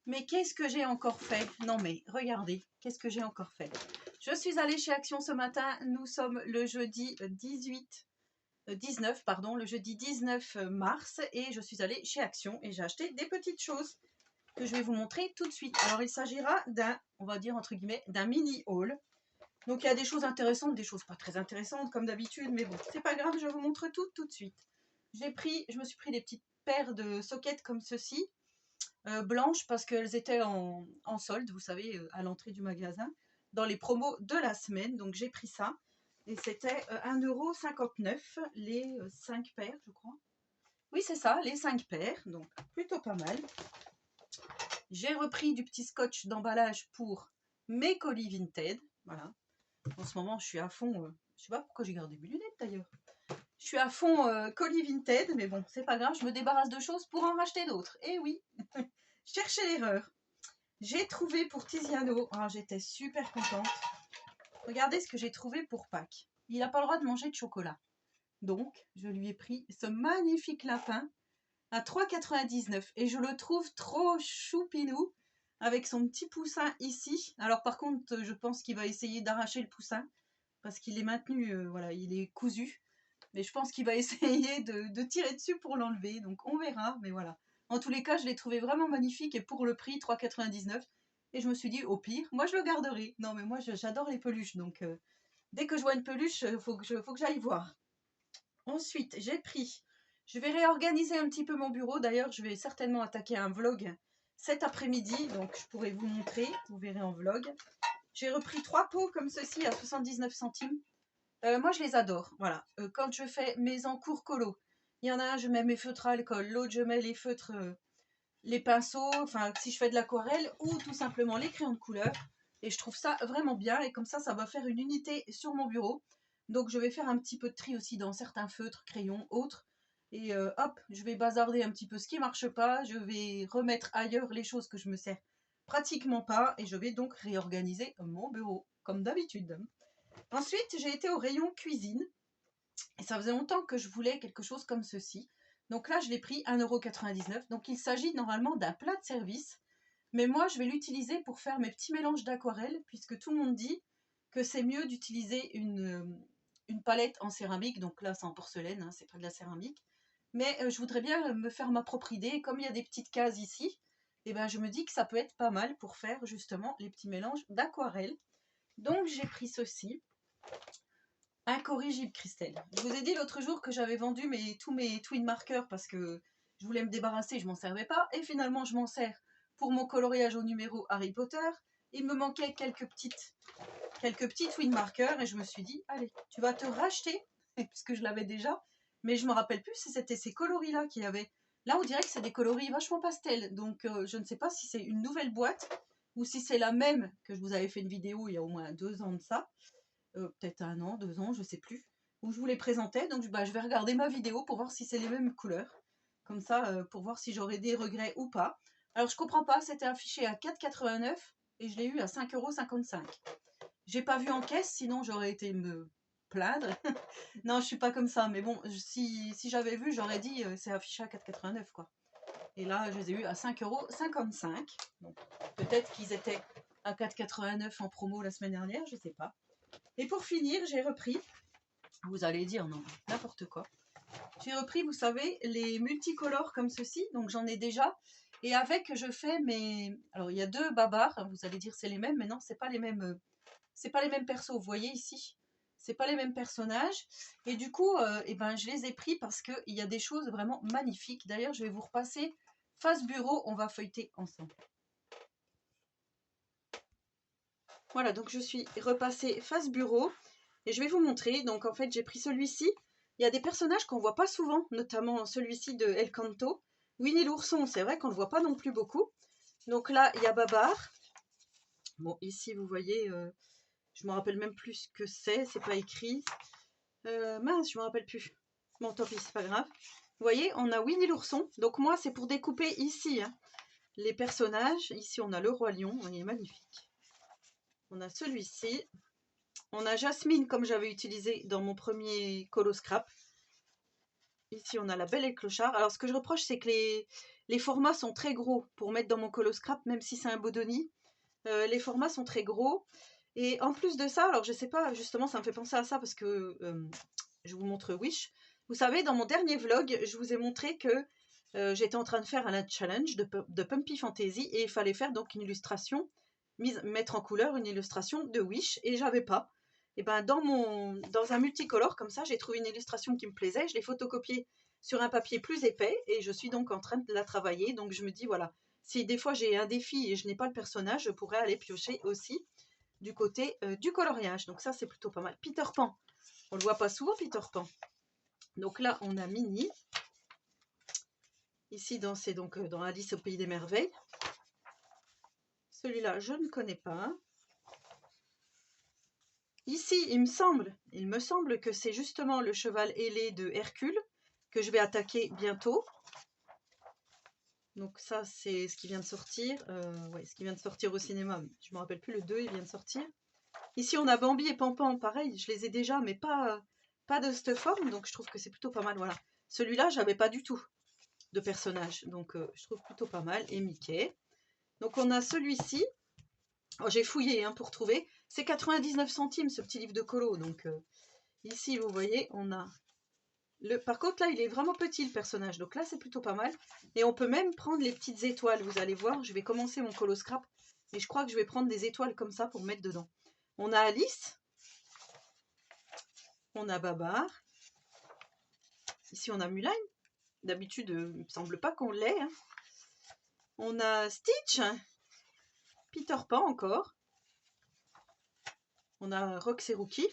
Mais qu'est-ce que j'ai encore fait? Non mais regardez, qu'est-ce que j'ai encore fait? Je suis allée chez Action ce matin, nous sommes le jeudi 19, pardon, le jeudi 19 mars et je suis allée chez Action et j'ai acheté des petites choses que je vais vous montrer tout de suite. Alors il s'agira d'un, on va dire entre guillemets, d'un mini haul. Donc il y a des choses intéressantes, des choses pas très intéressantes comme d'habitude, mais bon, c'est pas grave, je vous montre tout de suite. Je me suis pris des petites paires de sockets comme ceci, blanches parce qu'elles étaient en solde, vous savez, à l'entrée du magasin, dans les promos de la semaine. Donc j'ai pris ça et c'était 1,59 € les 5 paires, je crois. Oui, c'est ça, les 5 paires, donc plutôt pas mal. J'ai repris du petit scotch d'emballage pour mes colis Vinted. Voilà. En ce moment, je suis à fond. Je sais pas pourquoi j'ai gardé mes lunettes d'ailleurs. Je suis à fond colis Vinted, mais bon, c'est pas grave, je me débarrasse de choses pour en racheter d'autres. Et oui, cherchez l'erreur. J'ai trouvé pour Tiziano, j'étais super contente. Regardez ce que j'ai trouvé pour Pâques. Il n'a pas le droit de manger de chocolat. Donc, je lui ai pris ce magnifique lapin à 3,99 € et je le trouve trop choupinou avec son petit poussin ici. Alors par contre, je pense qu'il va essayer d'arracher le poussin parce qu'il est maintenu, voilà, il est cousu. Mais je pense qu'il va essayer de tirer dessus pour l'enlever. Donc on verra, mais voilà. En tous les cas, je l'ai trouvé vraiment magnifique et pour le prix, 3,99 €. Et je me suis dit, au pire, moi je le garderai. Non, mais moi j'adore les peluches. Donc dès que je vois une peluche, il faut que j'aille voir. Ensuite, je vais réorganiser un petit peu mon bureau. D'ailleurs, je vais certainement attaquer un vlog cet après-midi. Donc je pourrai vous montrer, vous verrez en vlog. J'ai repris 3 pots comme ceci à 79 centimes. Moi, je les adore. Voilà. Quand je fais mes encours colo, il y en a un, je mets mes feutres à alcool, l'autre, je mets les feutres, les pinceaux, enfin, si je fais de l'aquarelle, ou tout simplement les crayons de couleur. Et je trouve ça vraiment bien. Et comme ça va faire une unité sur mon bureau. Donc, je vais faire un petit peu de tri aussi dans certains feutres, crayons, autres. Et hop, je vais bazarder un petit peu ce qui ne marche pas. Je vais remettre ailleurs les choses que je me sers pratiquement pas. Et je vais donc réorganiser mon bureau, comme d'habitude. Ensuite, j'ai été au rayon cuisine et ça faisait longtemps que je voulais quelque chose comme ceci. Donc là, je l'ai pris 1,99 €. Donc il s'agit normalement d'un plat de service, mais moi, je vais l'utiliser pour faire mes petits mélanges d'aquarelle, puisque tout le monde dit que c'est mieux d'utiliser une palette en céramique. Donc là, c'est en porcelaine, hein, c'est pas de la céramique. Mais je voudrais bien me faire ma propre idée. Comme il y a des petites cases ici, et ben, je me dis que ça peut être pas mal pour faire justement les petits mélanges d'aquarelle. Donc j'ai pris ceci. Incorrigible, Christelle. Je vous ai dit l'autre jour que j'avais vendu tous mes twin markers parce que je voulais me débarrasser, je m'en servais pas. Et finalement, je m'en sers pour mon coloriage au numéro Harry Potter. Il me manquait quelques petits twin markers et je me suis dit, allez, tu vas te racheter, puisque je l'avais déjà. Mais je me rappelle plus si c'était ces coloris-là qu'il y avait. Là, on dirait que c'est des coloris vachement pastel. Donc, je ne sais pas si c'est une nouvelle boîte ou si c'est la même que je vous avais fait une vidéo il y a au moins 2 ans de ça. Peut-être 1 an, 2 ans, je sais plus, où je vous les présentais. Donc je vais regarder ma vidéo pour voir si c'est les mêmes couleurs. Comme ça, pour voir si j'aurais des regrets ou pas. Alors je comprends pas, c'était affiché à 4,89 € et je l'ai eu à 5,55 €. J'ai pas vu en caisse, sinon j'aurais été me plaindre. Non, je suis pas comme ça, mais bon, si j'avais vu, j'aurais dit c'est affiché à 4,89 € quoi. Et là, je les ai eu à 5,55 €. Donc peut-être qu'ils étaient à 4,89 € en promo la semaine dernière, je sais pas. Et pour finir, j'ai repris, vous allez dire non, n'importe quoi. J'ai repris, vous savez, les multicolores comme ceci, donc j'en ai déjà. Et avec, je fais mes... Alors, il y a 2 babars, vous allez dire c'est les mêmes, mais non, c'est pas les mêmes persos. Vous voyez ici, c'est pas les mêmes personnages. Et du coup, eh ben, je les ai pris parce qu'il y a des choses vraiment magnifiques. D'ailleurs, je vais vous repasser face bureau, on va feuilleter ensemble. Voilà, donc je suis repassée face bureau. Et je vais vous montrer, donc en fait j'ai pris celui-ci. Il y a des personnages qu'on ne voit pas souvent, notamment celui-ci de El Canto. Winnie l'ourson, c'est vrai qu'on ne le voit pas non plus beaucoup. Donc là, il y a Babar. Bon, ici vous voyez, je ne me rappelle même plus ce que c'est pas écrit. Mince, je ne me rappelle plus. Bon, tant pis, c'est pas grave. Vous voyez, on a Winnie l'ourson. Donc moi, c'est pour découper ici hein, les personnages. Ici, on a le roi lion, il est magnifique. On a celui-ci. On a Jasmine, comme j'avais utilisé dans mon premier colo scrap. Ici, on a la Belle et le Clochard. Alors, ce que je reproche, c'est que les formats sont très gros pour mettre dans mon Coloscrap, même si c'est un Bodoni. Les formats sont très gros. Et en plus de ça, alors je sais pas, justement, ça me fait penser à ça parce que je vous montre Wish. Vous savez, dans mon dernier vlog, je vous ai montré que j'étais en train de faire un challenge de Pumpy Fantasy et il fallait faire donc une illustration, mettre en couleur une illustration de Wish et j'avais pas. Et ben dans un multicolore comme ça, j'ai trouvé une illustration qui me plaisait, je l'ai photocopiée sur un papier plus épais et je suis donc en train de la travailler. Donc je me dis voilà, si des fois j'ai un défi et je n'ai pas le personnage, je pourrais aller piocher aussi du côté du coloriage. Donc ça c'est plutôt pas mal. Peter Pan, on le voit pas souvent Peter Pan. Donc là on a Minnie. Ici c'est donc dans Alice au pays des merveilles. Celui-là je ne connais pas. Ici, il me semble que c'est justement le cheval ailé de Hercule que je vais attaquer bientôt. Donc ça, c'est ce qui vient de sortir. Ouais, ce qui vient de sortir au cinéma. Je ne me rappelle plus, le 2, il vient de sortir. Ici, on a Bambi et Pampan, pareil, je les ai déjà, mais pas de cette forme, donc je trouve que c'est plutôt pas mal. Voilà. Celui-là, j'avais pas du tout de personnage, donc je trouve plutôt pas mal. Et Mickey. Donc on a celui-ci. Oh, j'ai fouillé pour trouver. C'est 99 centimes ce petit livre de colo. Donc ici, vous voyez, on a par contre, là, il est vraiment petit le personnage. Donc là, c'est plutôt pas mal. Et on peut même prendre les petites étoiles. Vous allez voir, je vais commencer mon Coloscrap. Et je crois que je vais prendre des étoiles comme ça pour mettre dedans. On a Alice. On a Babar. Ici, on a Mulan. D'habitude, il me semble pas qu'on l'ait. On a Stitch. Peter Pan encore. On a Rox et Rookie.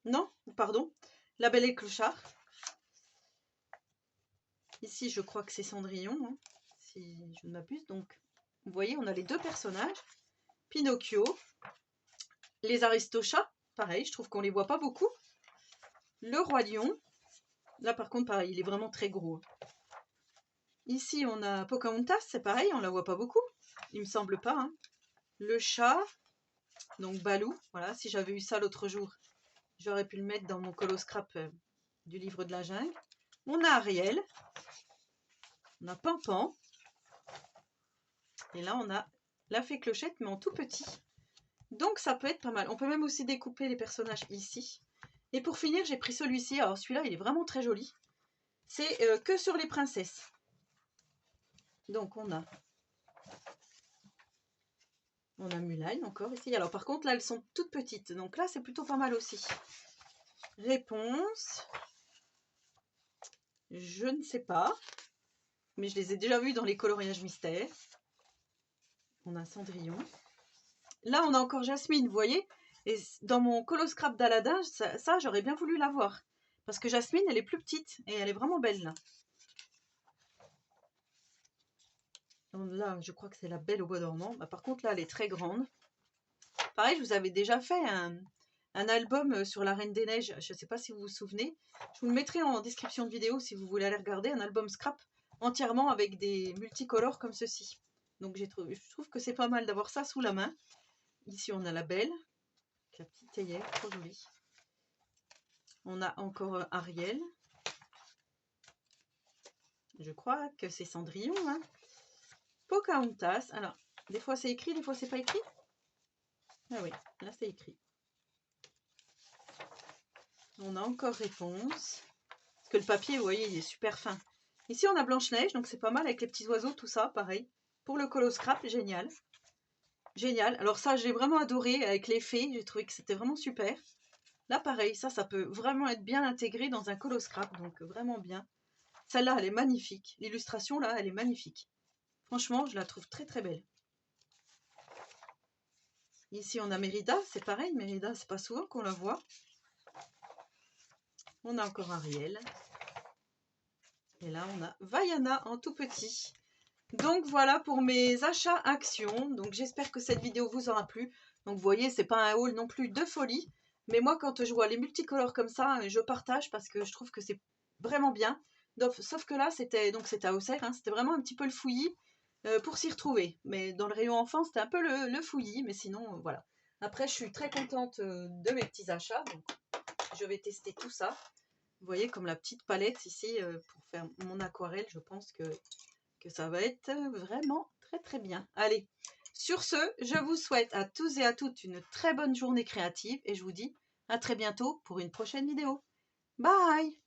Non, pardon. La Belle et le Clochard. Ici, je crois que c'est Cendrillon, si je ne m'abuse. Donc, vous voyez, on a les deux personnages. Pinocchio. Les Aristochats. Pareil, je trouve qu'on les voit pas beaucoup. Le Roi Lion. Là, par contre, pareil, il est vraiment très gros. Ici, on a Pocahontas. C'est pareil, on la voit pas beaucoup. Il me semble pas. Le chat. Donc, Balou. Voilà, si j'avais eu ça l'autre jour, j'aurais pu le mettre dans mon Coloscrap du livre de la jungle. On a Ariel. On a Pampan. Et là, on a la fée Clochette, mais en tout petit. Donc, ça peut être pas mal. On peut même aussi découper les personnages ici. Et pour finir, j'ai pris celui-ci. Alors, celui-là, il est vraiment très joli. C'est que sur les princesses. Donc, on a Mulan encore ici. Alors, par contre, là, elles sont toutes petites. Donc là, c'est plutôt pas mal aussi. Réponse. Je ne sais pas. Mais je les ai déjà vus dans les coloriages mystères. On a Cendrillon. Là, on a encore Jasmine, vous voyez. Et dans mon Coloscrap d'Aladin, ça j'aurais bien voulu l'avoir. Parce que Jasmine, elle est plus petite. Et elle est vraiment belle, là. Donc là, je crois que c'est la Belle au bois dormant. Bah, par contre, là, elle est très grande. Pareil, je vous avais déjà fait un album sur la Reine des Neiges. Je ne sais pas si vous vous souvenez. Je vous le mettrai en description de vidéo si vous voulez aller regarder. Un album scrap entièrement avec des multicolores comme ceci. Donc je trouve que c'est pas mal d'avoir ça sous la main. Ici, on a la Belle. Avec la petite théière, trop jolie. On a encore Ariel. Je crois que c'est Cendrillon. Pocahontas. Alors, des fois c'est écrit, des fois c'est pas écrit. Ah oui, là c'est écrit. On a encore Réponse. Parce que le papier, vous voyez, il est super fin. Ici, on a Blanche-Neige, donc c'est pas mal avec les petits oiseaux, tout ça, pareil. Pour le Coloscrap, génial. Génial. Alors ça, j'ai vraiment adoré avec les fées. J'ai trouvé que c'était vraiment super. Là, pareil, ça peut vraiment être bien intégré dans un Coloscrap, donc vraiment bien. Celle-là, elle est magnifique. L'illustration, là, elle est magnifique. Franchement, je la trouve très très belle. Ici, on a Mérida, c'est pareil. Mérida, c'est pas souvent qu'on la voit. On a encore Ariel. Et là, on a Vaiana en tout petit. Donc, voilà pour mes achats actions. Donc, j'espère que cette vidéo vous aura plu. Donc, vous voyez, c'est pas un haul non plus de folie. Mais moi, quand je vois les multicolores comme ça, je partage parce que je trouve que c'est vraiment bien. Donc, sauf que là, c'était à Auxerre. C'était vraiment un petit peu le fouillis pour s'y retrouver. Mais dans le rayon enfant, c'était un peu le fouillis. Mais sinon, voilà. Après, je suis très contente de mes petits achats. Donc, je vais tester tout ça. Vous voyez, comme la petite palette ici pour faire mon aquarelle, je pense que ça va être vraiment très très bien. Allez, sur ce, je vous souhaite à tous et à toutes une très bonne journée créative et je vous dis à très bientôt pour une prochaine vidéo. Bye!